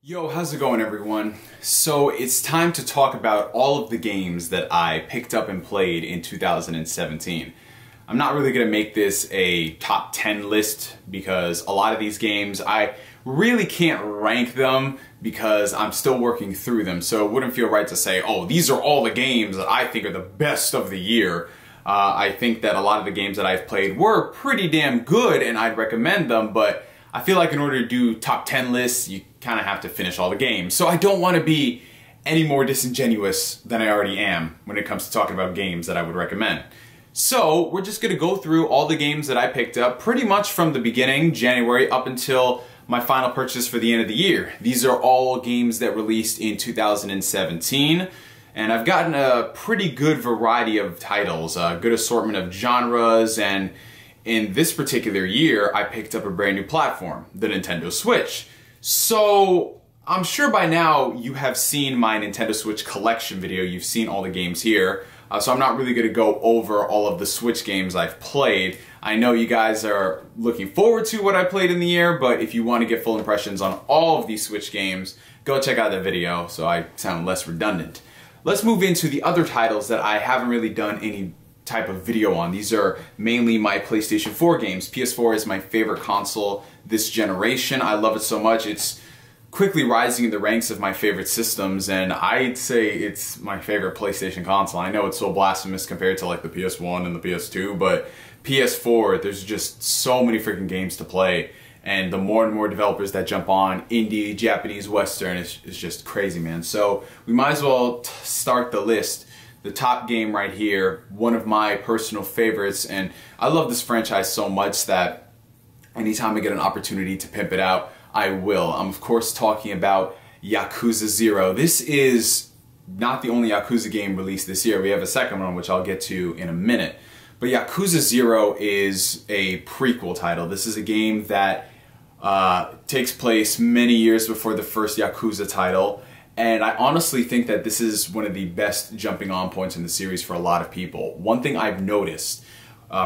Yo, how's it going everyone? So it's time to talk about all of the games that I picked up and played in 2017. I'm not really gonna make this a top 10 list because a lot of these games I really can't rank them because I'm still working through them, so it wouldn't feel right to say, oh, these are all the games that I think are the best of the year. I think that a lot of the games that I've played were pretty damn good and I'd recommend them, but I feel like in order to do top 10 lists, you kind of have to finish all the games. So I don't want to be any more disingenuous than I already am when it comes to talking about games that I would recommend. So we're just going to go through all the games that I picked up pretty much from the beginning, January, up until my final purchase for the end of the year. These are all games that released in 2017. And I've gotten a pretty good variety of titles, a good assortment of genres, and in this particular year, I picked up a brand new platform, the Nintendo Switch. So I'm sure by now you have seen my Nintendo Switch collection video. You've seen all the games here. So I'm not really going to go over all of the Switch games I've played. I know you guys are looking forward to what I played in the year, but if you want to get full impressions on all of these Switch games, go check out that video so I sound less redundant. Let's move into the other titles that I haven't really done any type of video on. These are mainly my PlayStation 4 games. PS4 is my favorite console this generation. I love it so much. It's quickly rising in the ranks of my favorite systems, and I'd say it's my favorite PlayStation console. I know it's so blasphemous compared to like the PS1 and the PS2, but PS4, there's just so many freaking games to play, and the more and more developers that jump on, indie, Japanese, Western, it's just crazy, man. So we might as well start the list. The top game right here, one of my personal favorites, and I love this franchise so much that anytime I get an opportunity to pimp it out, I will. I'm of course talking about Yakuza Zero. This is not the only Yakuza game released this year. We have a second one, which I'll get to in a minute. But Yakuza Zero is a prequel title. This is a game that takes place many years before the first Yakuza title. And I honestly think that this is one of the best jumping on points in the series for a lot of people. One thing I've noticed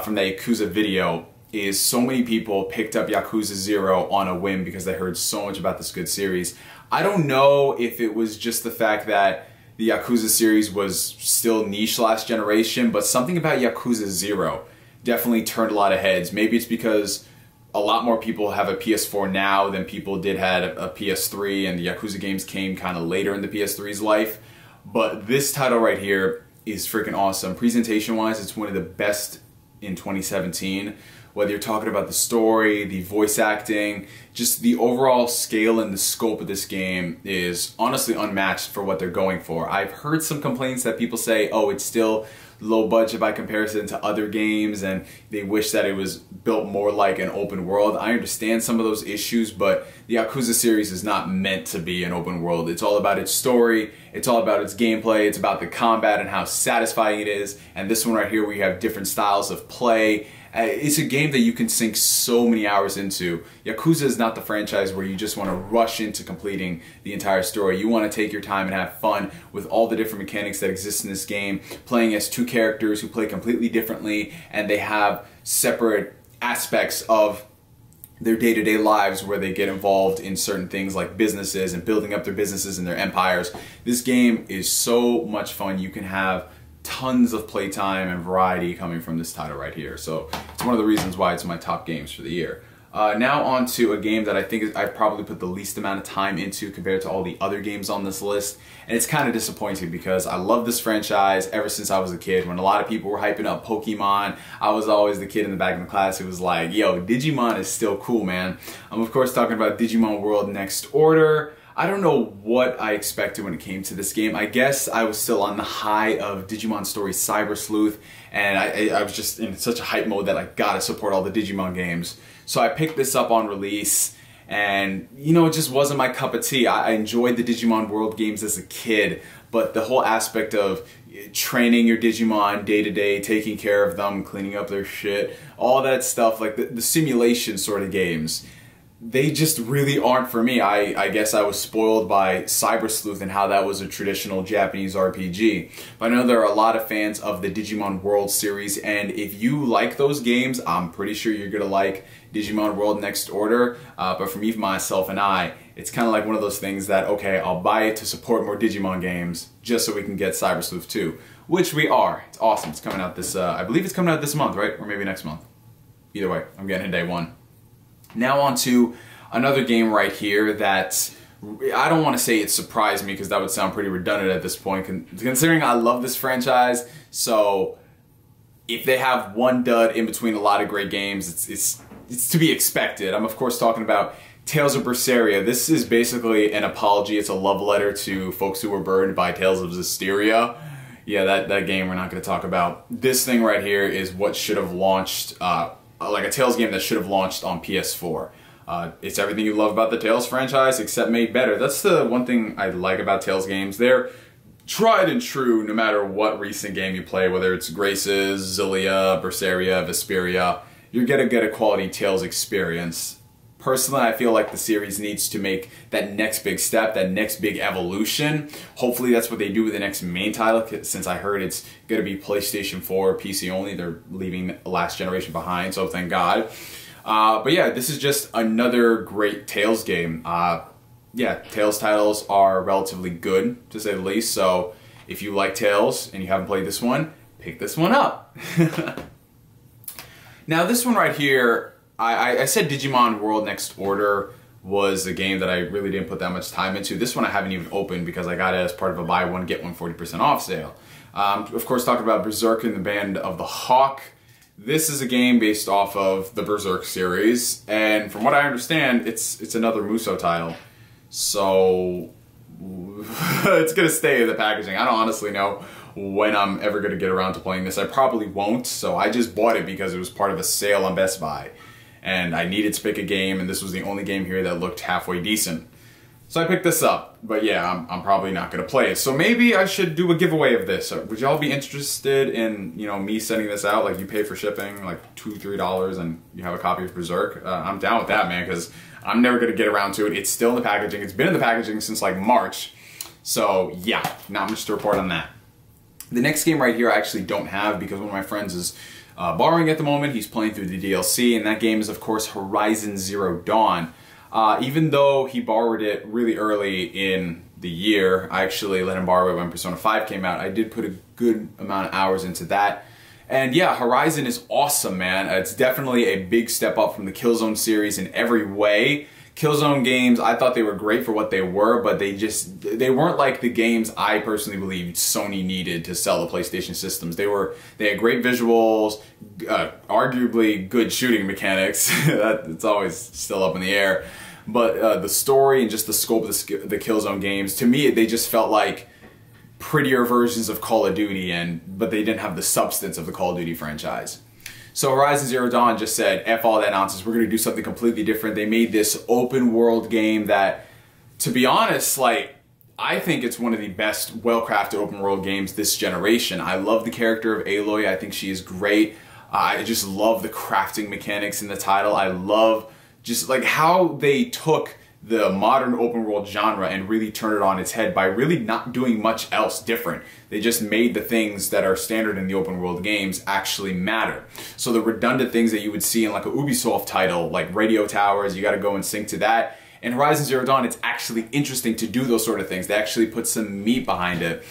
from that Yakuza video is so many people picked up Yakuza Zero on a whim because they heard so much about this good series. I don't know if it was just the fact that the Yakuza series was still niche last generation, but something about Yakuza Zero definitely turned a lot of heads. Maybe it's because a lot more people have a PS4 now than people did had a PS3, and the Yakuza games came kind of later in the PS3's life. But this title right here is freaking awesome. Presentation-wise, it's one of the best in 2017. Whether you're talking about the story, the voice acting, just the overall scale and the scope of this game is honestly unmatched for what they're going for. I've heard some complaints that people say, oh, it's still low budget by comparison to other games and they wish that it was built more like an open world. I understand some of those issues, but the Yakuza series is not meant to be an open world. It's all about its story, it's all about its gameplay, it's about the combat and how satisfying it is. And this one right here, we have different styles of play. It's a game that you can sink so many hours into. Yakuza is not the franchise where you just want to rush into completing the entire story. You want to take your time and have fun with all the different mechanics that exist in this game, playing as two characters who play completely differently, and they have separate aspects of their day-to-day lives where they get involved in certain things like businesses and building up their businesses and their empires. This game is so much fun. You can have tons of playtime and variety coming from this title right here. So it's one of the reasons why it's my top games for the year. Now on to a game that I think I've probably put the least amount of time into compared to all the other games on this list. And it's kind of disappointing because I love this franchise ever since I was a kid. When a lot of people were hyping up Pokemon, I was always the kid in the back of the class who was like, yo, Digimon is still cool, man. I'm of course talking about Digimon World Next Order. I don't know what I expected when it came to this game. I guess I was still on the high of Digimon Story Cyber Sleuth, and I was just in such a hype mode that I gotta support all the Digimon games. So I picked this up on release, and you know, it just wasn't my cup of tea. I enjoyed the Digimon World games as a kid, but the whole aspect of training your Digimon day to day, taking care of them, cleaning up their shit, all that stuff, like the simulation sort of games, they just really aren't for me. I guess I was spoiled by Cyber Sleuth and how that was a traditional Japanese RPG. But I know there are a lot of fans of the Digimon World series, and if you like those games, I'm pretty sure you're gonna like Digimon World Next Order. But for me, myself, and I, it's kind of like one of those things that, okay, I'll buy it to support more Digimon games just so we can get Cyber Sleuth 2, which we are. It's awesome. It's coming out this, I believe it's coming out this month, right? Or maybe next month. Either way, I'm getting it day one. Now on to another game right here that I don't want to say it surprised me because that would sound pretty redundant at this point, considering I love this franchise. So if they have one dud in between a lot of great games, it's to be expected. I'm of course talking about Tales of Berseria. This is basically an apology. It's a love letter to folks who were burned by Tales of Zestiria. Yeah, that game we're not going to talk about. This thing right here is what should have launched, like a Tales game that should have launched on PS4. It's everything you love about the Tales franchise, except made better. That's the one thing I like about Tales games. They're tried and true no matter what recent game you play, whether it's Graces, Xillia, Berseria, Vesperia. You're gonna get a quality Tales experience. Personally, I feel like the series needs to make that next big step, that next big evolution. Hopefully that's what they do with the next main title, since I heard it's gonna be PlayStation 4, PC only. They're leaving the last generation behind, so thank God. But yeah, this is just another great Tales game. Yeah, Tales titles are relatively good, to say the least, so if you like Tales and you haven't played this one, pick this one up. Now this one right here, I said Digimon World Next Order was a game that I really didn't put that much time into. This one I haven't even opened because I got it as part of a buy one, get one 40% off sale. Of course, talking about Berserk in the Band of the Hawk. This is a game based off of the Berserk series, and from what I understand, it's another Muso title. So it's gonna stay in the packaging. I don't honestly know when I'm ever gonna get around to playing this. I probably won't, so I just bought it because it was part of a sale on Best Buy. And I needed to pick a game, and this was the only game here that looked halfway decent. So I picked this up, but yeah, I'm probably not gonna play it. So maybe I should do a giveaway of this. Would y'all be interested in, you know, me sending this out? Like, you pay for shipping, like $2, $3, and you have a copy of Berserk? I'm down with that, man, because I'm never gonna get around to it. It's still in the packaging. It's been in the packaging since like March. So yeah, not much to report on that. The next game right here I actually don't have because one of my friends is borrowing at the moment. He's playing through the DLC, and that game is of course Horizon Zero Dawn. Even though he borrowed it really early in the year, I actually let him borrow it when Persona 5 came out. I did put a good amount of hours into that. And yeah, Horizon is awesome, man. It's definitely a big step up from the Killzone series in every way. Killzone games, I thought they were great for what they were, but they weren't like the games I personally believed Sony needed to sell the PlayStation systems. They had great visuals, arguably good shooting mechanics. It's always still up in the air. But the story and just the scope of the Killzone games, to me, they just felt like prettier versions of Call of Duty, but they didn't have the substance of the Call of Duty franchise. So Horizon Zero Dawn just said, F all that nonsense, we're going to do something completely different. They made this open world game that, to be honest, like, I think it's one of the best well-crafted open world games this generation. I love the character of Aloy. I think she is great. I just love the crafting mechanics in the title. I love just like how they took the modern open world genre and really turned it on its head by really not doing much else different. They just made the things that are standard in the open world games actually matter. So the redundant things that you would see in like a Ubisoft title, like radio towers, you gotta go and sync to that. In Horizon Zero Dawn, it's actually interesting to do those sort of things. They actually put some meat behind it.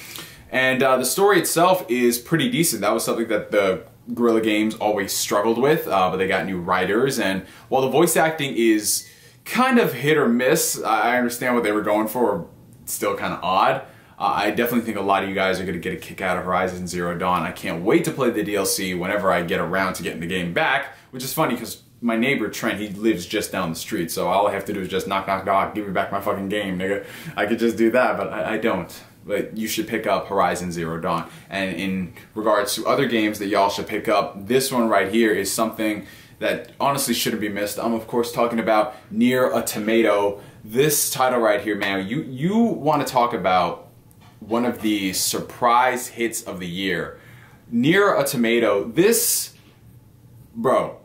And the story itself is pretty decent. That was something that the Guerrilla Games always struggled with, but they got new writers. And while the voice acting is kind of hit or miss, I understand what they were going for. It's still kind of odd. I definitely think a lot of you guys are going to get a kick out of Horizon Zero Dawn. I can't wait to play the DLC whenever I get around to getting the game back, which is funny because my neighbor Trent, he lives just down the street, so all I have to do is just knock, knock, knock, give me back my fucking game, nigga. I could just do that, but I don't. But you should pick up Horizon Zero Dawn. And in regards to other games that y'all should pick up, this one right here is something that honestly shouldn't be missed. I'm of course talking about Nier Automata. This title right here, man, you want to talk about one of the surprise hits of the year. Nier Automata, this, bro,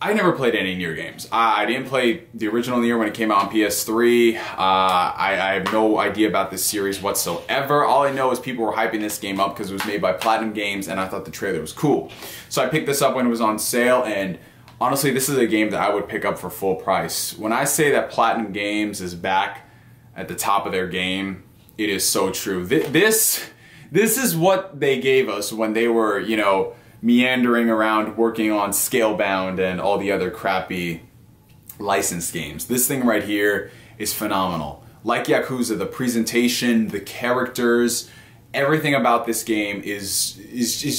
I never played any Nier games. I didn't play the original Nier when it came out on PS3. I have no idea about this series whatsoever. All I know is people were hyping this game up because it was made by Platinum Games, and I thought the trailer was cool. So I picked this up when it was on sale, and Honestly, this is a game that I would pick up for full price. When I say that Platinum Games is back at the top of their game, it is so true. This is what they gave us when they were, you know, meandering around working on Scalebound and all the other crappy licensed games. This thing right here is phenomenal. Like Yakuza, the presentation, the characters, everything about this game is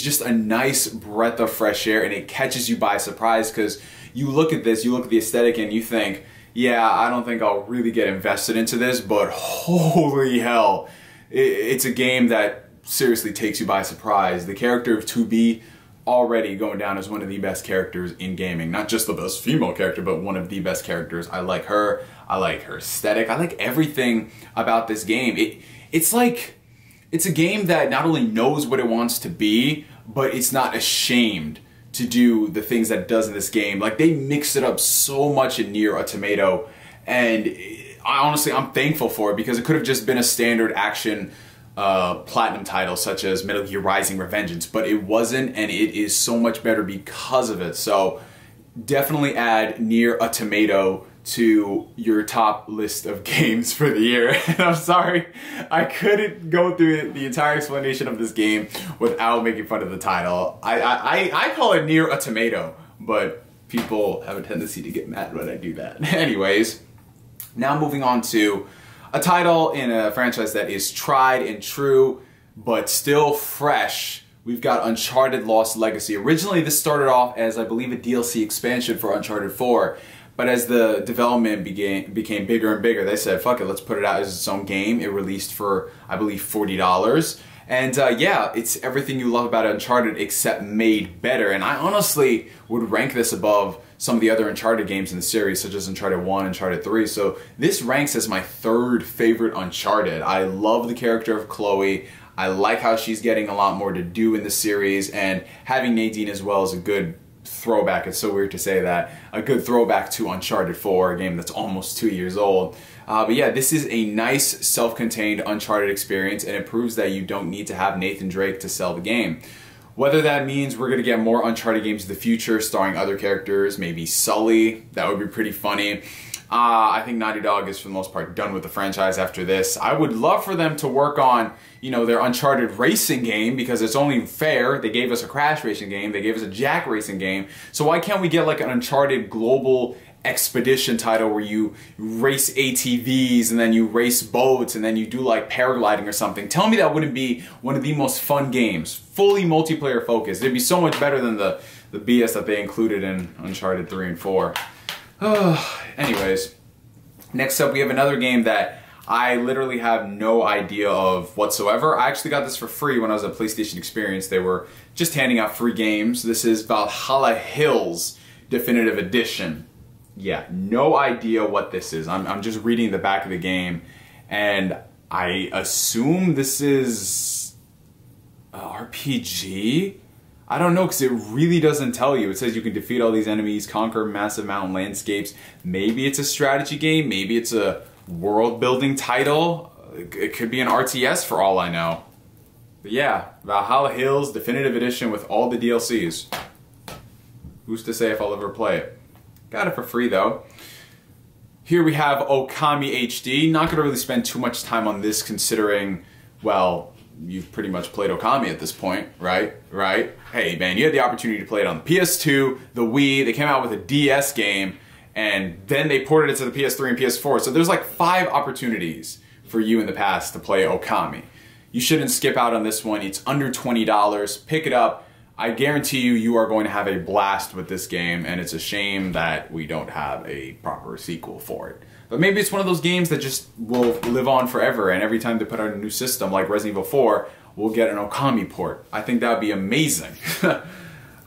just a nice breath of fresh air, and it catches you by surprise because you look at this, you look at the aesthetic, and you think, yeah, I don't think I'll really get invested into this, but holy hell, it's a game that seriously takes you by surprise. The character of 2B already going down as one of the best characters in gaming. Not just the best female character, but one of the best characters. I like her. I like her aesthetic. I like everything about this game. It's a game that not only knows what it wants to be, but it's not ashamed to do the things that it does in this game. Like, they mix it up so much in Nier Automata, and I'm thankful for it, because it could have just been a standard action Platinum title such as Metal Gear Rising: Revengeance, but it wasn't, and it is so much better because of it. So definitely add Nier Automata to your top list of games for the year. And I'm sorry, I couldn't go through the entire explanation of this game without making fun of the title. I call it Nier Automata, but people have a tendency to get mad when I do that. Anyways, now moving on to a title in a franchise that is tried and true, but still fresh. We've got Uncharted Lost Legacy. Originally, this started off as, I believe, a DLC expansion for Uncharted 4. But as the development became bigger and bigger, they said, fuck it, let's put it out as its own game. It released for, I believe, $40. And yeah, it's everything you love about Uncharted except made better. And I honestly would rank this above some of the other Uncharted games in the series, such as Uncharted 1, Uncharted 3. So this ranks as my third favorite Uncharted. I love the character of Chloe. I like how she's getting a lot more to do in the series, and having Nadine as well is a good throwback. It's so weird to say that. A good throwback to Uncharted 4, a game that's almost 2 years old. But yeah, this is a nice self-contained Uncharted experience, and it proves that you don't need to have Nathan Drake to sell the game. Whether that means we're going to get more Uncharted games in the future starring other characters, maybe Sully, that would be pretty funny. I think Naughty Dog is for the most part done with the franchise after this. I would love for them to work on, you know, their Uncharted racing game, because it's only fair. They gave us a Crash racing game, they gave us a Jack racing game, so why can't we get like an Uncharted global expedition title where you race ATVs and then you race boats and then you do like paragliding or something? Tell me that wouldn't be one of the most fun games, fully multiplayer focused. It'd be so much better than the BS that they included in Uncharted 3 and 4. Anyways, next up we have another game that I literally have no idea of whatsoever. I actually got this for free when I was at PlayStation Experience. They were just handing out free games. This is Valhalla Hills Definitive Edition. Yeah, no idea what this is. I'm just reading the back of the game, and I assume this is a RPG? I don't know, because it really doesn't tell you. It says you can defeat all these enemies, conquer massive mountain landscapes. Maybe it's a strategy game, maybe it's a world-building title. It could be an RTS for all I know. But yeah, Valhalla Hills Definitive Edition with all the DLCs. Who's to say if I'll ever play it? Got it for free though. Here we have Okami HD. Not going to really spend too much time on this considering, well, you've pretty much played Okami at this point, right? Hey man, you had the opportunity to play it on the PS2, the Wii, they came out with a DS game, and then they ported it to the PS3 and PS4, so there's like 5 opportunities for you in the past to play Okami. You shouldn't skip out on this one. It's under $20, pick it up. I guarantee you, you are going to have a blast with this game, and it's a shame that we don't have a proper sequel for it. But maybe it's one of those games that just will live on forever, and every time they put out a new system like Resident Evil 4, we'll get an Okami port. I think that would be amazing. 2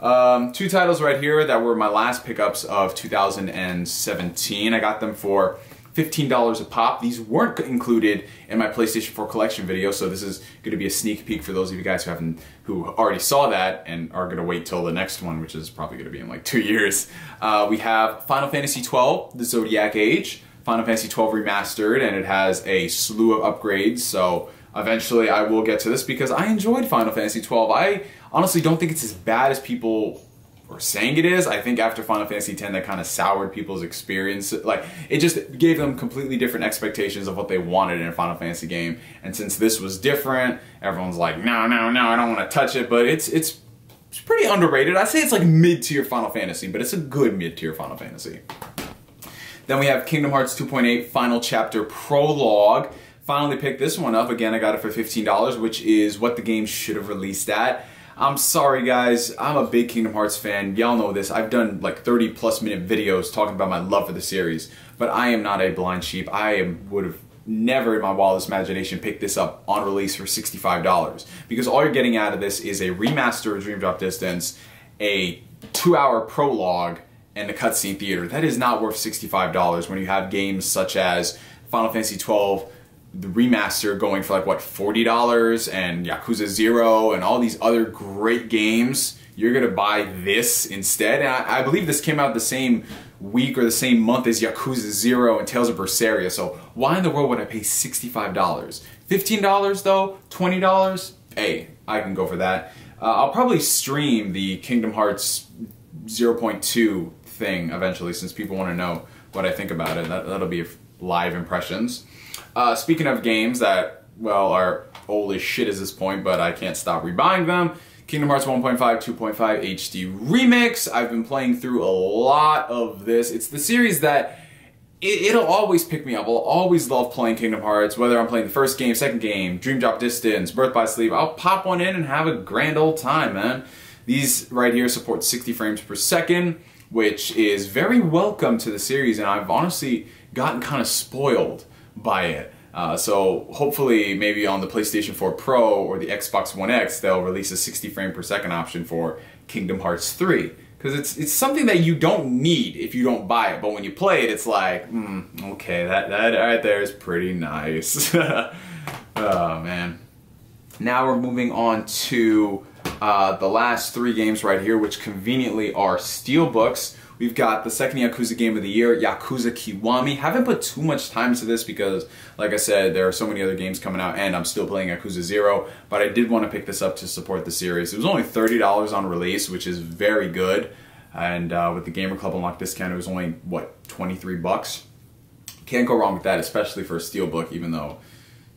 titles right here that were my last pickups of 2017. I got them for $15 a pop. These weren't included in my PlayStation 4 collection video, so this is going to be a sneak peek for those of you guys who already saw that and are going to wait till the next one, which is probably going to be in like 2 years. We have Final Fantasy XII, The Zodiac Age, Final Fantasy XII Remastered, and it has a slew of upgrades, so eventually I will get to this because I enjoyed Final Fantasy XII. I honestly don't think it's as bad as people are saying it is. I think after Final Fantasy X, that kind of soured people's experience. Like, it just gave them completely different expectations of what they wanted in a Final Fantasy game. And since this was different, everyone's like, no, no, no, I don't want to touch it. But it's pretty underrated. I'd say it's like mid-tier Final Fantasy, but it's a good mid-tier Final Fantasy. Then we have Kingdom Hearts 2.8 Final Chapter Prologue. Finally picked this one up. Again, I got it for $15, which is what the game should have released at. I'm sorry guys, I'm a big Kingdom Hearts fan. Y'all know this. I've done like 30+ minute videos talking about my love for the series. But I am not a blind sheep. would have never in my wildest imagination picked this up on release for $65. Because all you're getting out of this is a remaster of Dream Drop Distance, a 2-hour prologue, and a cutscene theater. That is not worth $65 when you have games such as Final Fantasy XII, the remaster going for like what, $40, and Yakuza Zero and all these other great games. You're gonna buy this instead. And I believe this came out the same week or the same month as Yakuza Zero and Tales of Berseria. So why in the world would I pay $65? $15 though, $20, hey, I can go for that. I'll probably stream the Kingdom Hearts 0.2 thing eventually, since people want to know what I think about it. That'll be live impressions. Speaking of games that, well, are old as shit at this point, but I can't stop rebuying them. Kingdom Hearts 1.5, 2.5 HD Remix. I've been playing through a lot of this. It's the series that it'll always pick me up. I'll always love playing Kingdom Hearts, whether I'm playing the first game, second game, Dream Drop Distance, Birth by Sleep. I'll pop one in and have a grand old time, man. These right here support 60 frames per second, which is very welcome to the series, and I've honestly gotten kind of spoiled by it. So hopefully maybe on the PlayStation 4 Pro or the Xbox One X they'll release a 60 frame per second option for Kingdom Hearts 3. Because it's something that you don't need if you don't buy it, but when you play it, it's like, okay, that right there is pretty nice. Oh man. Now we're moving on to the last 3 games right here, which conveniently are steelbooks. We've got the second Yakuza game of the year, Yakuza Kiwami. Haven't put too much time into this because, like I said, there are so many other games coming out and I'm still playing Yakuza Zero, but I did want to pick this up to support the series. It was only $30 on release, which is very good. And with the Gamer Club Unlocked discount, it was only, what, 23 bucks? Can't go wrong with that, especially for a steelbook, even though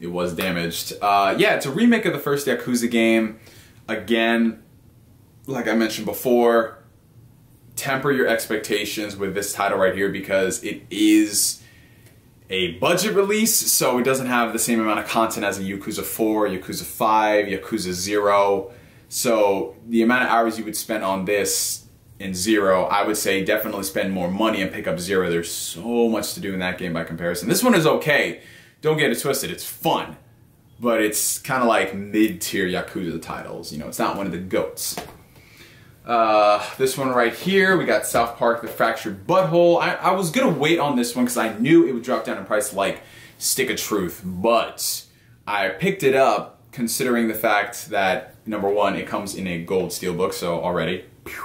it was damaged. Yeah, it's a remake of the first Yakuza game. Again, like I mentioned before, temper your expectations with this title right here because it is a budget release, so it doesn't have the same amount of content as a Yakuza 4, Yakuza 5, Yakuza 0. So the amount of hours you would spend on this in Zero, I would say definitely spend more money and pick up Zero. There's so much to do in that game by comparison. This one is okay. Don't get it twisted. It's fun. But it's kind of like mid-tier Yakuza titles. You know, it's not one of the GOATs. This one right here, we got South Park: The Fractured Butthole. I was gonna wait on this one because I knew it would drop down in price like Stick of Truth, but I picked it up considering the fact that, number one, it comes in a gold steelbook, so already. Phew.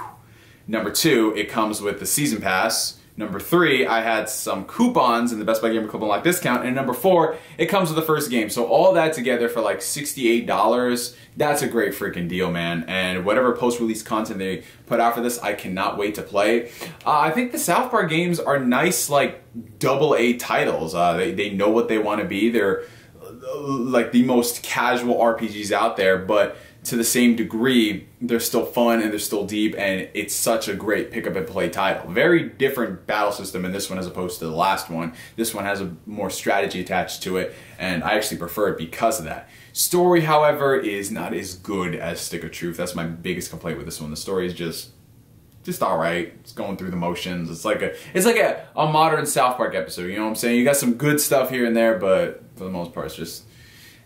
Number two, it comes with the Season Pass. Number three, I had some coupons in the Best Buy Gamer Club Unlocked discount. And number four, it comes with the first game. So all that together for like $68, that's a great freaking deal, man. And whatever post-release content they put out for this, I cannot wait to play. I think the South Park games are nice, like, AA titles. They know what they want to be. They're like the most casual RPGs out there, but to the same degree, they're still fun and they're still deep, and it's such a great pick up and play title. Very different battle system in this one as opposed to the last one. This one has a more strategy attached to it, and I actually prefer it because of that. Story, however, is not as good as Stick of Truth. That's my biggest complaint with this one. The story is just alright. It's going through the motions. It's like a modern South Park episode, you know what I'm saying? You got some good stuff here and there, but for the most part it's just,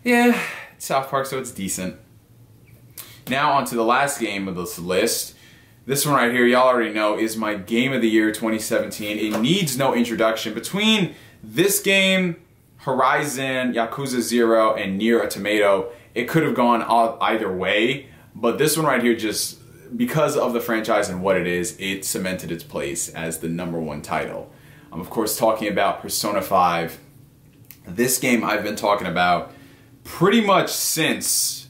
yeah, it's South Park, so it's decent. Now on to the last game of this list. This one right here, y'all already know, is my Game of the Year 2017. It needs no introduction. Between this game, Horizon, Yakuza Zero, and Nier Automata, it could have gone either way. But this one right here, just because of the franchise and what it is, it cemented its place as the #1 title. I'm of course talking about Persona 5. This game I've been talking about pretty much since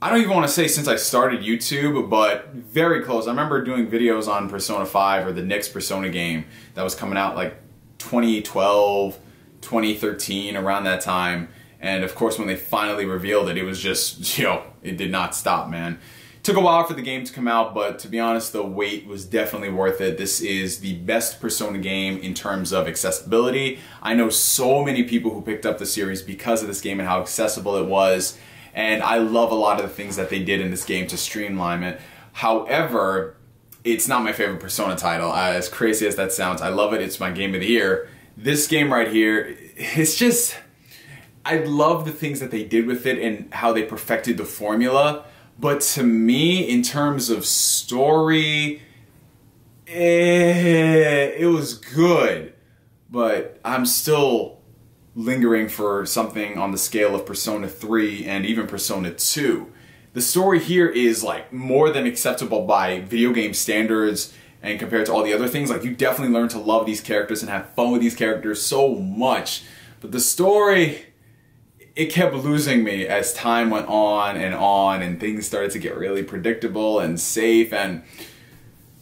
I don't even want to say since I started YouTube, but very close. I remember doing videos on Persona 5 or the next Persona game that was coming out like 2012, 2013, around that time. And of course, when they finally revealed it, it was just, it did not stop, man. Took a while for the game to come out, but to be honest, the wait was definitely worth it. This is the best Persona game in terms of accessibility. I know so many people who picked up the series because of this game and how accessible it was. And I love a lot of the things that they did in this game to streamline it. However, it's not my favorite Persona title. As crazy as that sounds, I love it. It's my game of the year. This game right here, it's just... I love the things that they did with it and how they perfected the formula. But to me, in terms of story, it was good. But I'm still lingering for something on the scale of Persona 3 and even Persona 2. The story here is like more than acceptable by video game standards, and compared to all the other things, like you definitely learn to love these characters and have fun with these characters so much. But the story, it kept losing me as time went on and things started to get really predictable and safe. And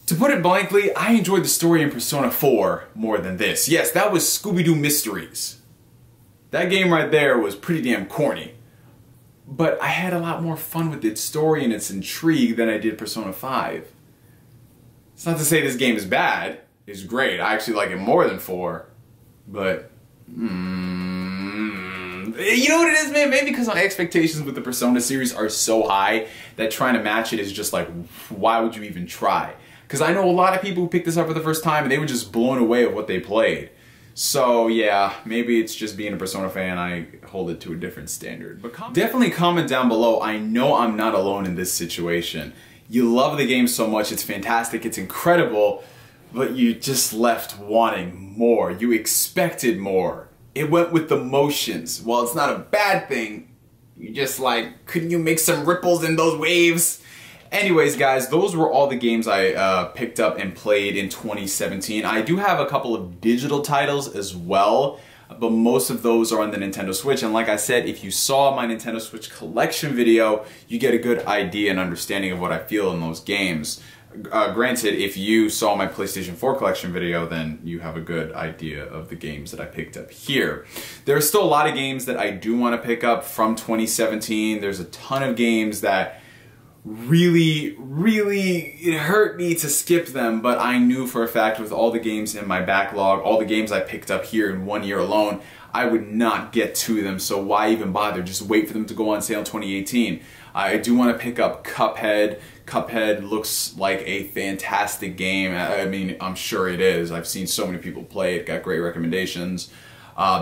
to put it blankly, I enjoyed the story in Persona 4 more than this. Yes, that was Scooby-Doo Mysteries. That game right there was pretty damn corny. But I had a lot more fun with its story and its intrigue than I did Persona 5. It's not to say this game is bad. It's great. I actually like it more than 4. But... you know what it is, man? Maybe because my expectations with the Persona series are so high that trying to match it is just like, why would you even try? Because I know a lot of people who picked this up for the first time and they were just blown away at what they played. So yeah, maybe it's just being a Persona fan, I hold it to a different standard. But definitely comment down below. I know I'm not alone in this situation. You love the game so much, it's fantastic, it's incredible, but you just left wanting more. You expected more. It went with the motions. Well, it's not a bad thing. You just like, couldn't you make some ripples in those waves? Anyways, guys, those were all the games I picked up and played in 2017. I do have a couple of digital titles as well, but most of those are on the Nintendo Switch. And like I said, if you saw my Nintendo Switch collection video, you get a good idea and understanding of what I feel in those games. Granted, if you saw my PlayStation 4 collection video, then you have a good idea of the games that I picked up here. There are still a lot of games that I do want to pick up from 2017. There's a ton of games that really, it hurt me to skip them, but I knew for a fact with all the games in my backlog, all the games I picked up here in 1 year alone, I would not get to them, so why even bother? Just wait for them to go on sale in 2018. I do want to pick up Cuphead. Cuphead looks like a fantastic game. I mean, I'm sure it is. I've seen so many people play it, got great recommendations.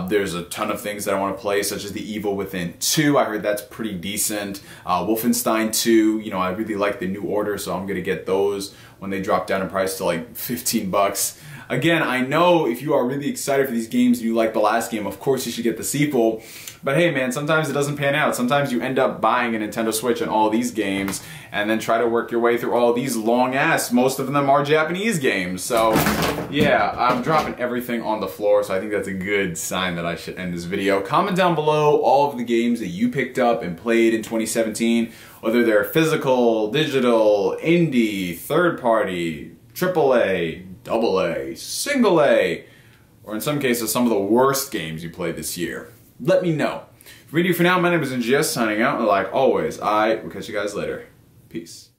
There's a ton of things that I want to play, such as The Evil Within 2. I heard that's pretty decent. Wolfenstein 2, you know, I really like the New Order, so I'm going to get those when they drop down in price to like 15 bucks. Again, I know if you are really excited for these games and you like the last game, of course you should get the sequel. But hey man, sometimes it doesn't pan out. Sometimes you end up buying a Nintendo Switch and all these games and then try to work your way through all these long ass, most of them are Japanese games. So yeah, I'm dropping everything on the floor, so I think that's a good sign that I should end this video. Comment down below all of the games that you picked up and played in 2017, whether they're physical, digital, indie, third party, AAA, AA, single A, or in some cases some of the worst games you played this year. Let me know. For for now, my name is NGS signing out, and like always, I will catch you guys later. Peace.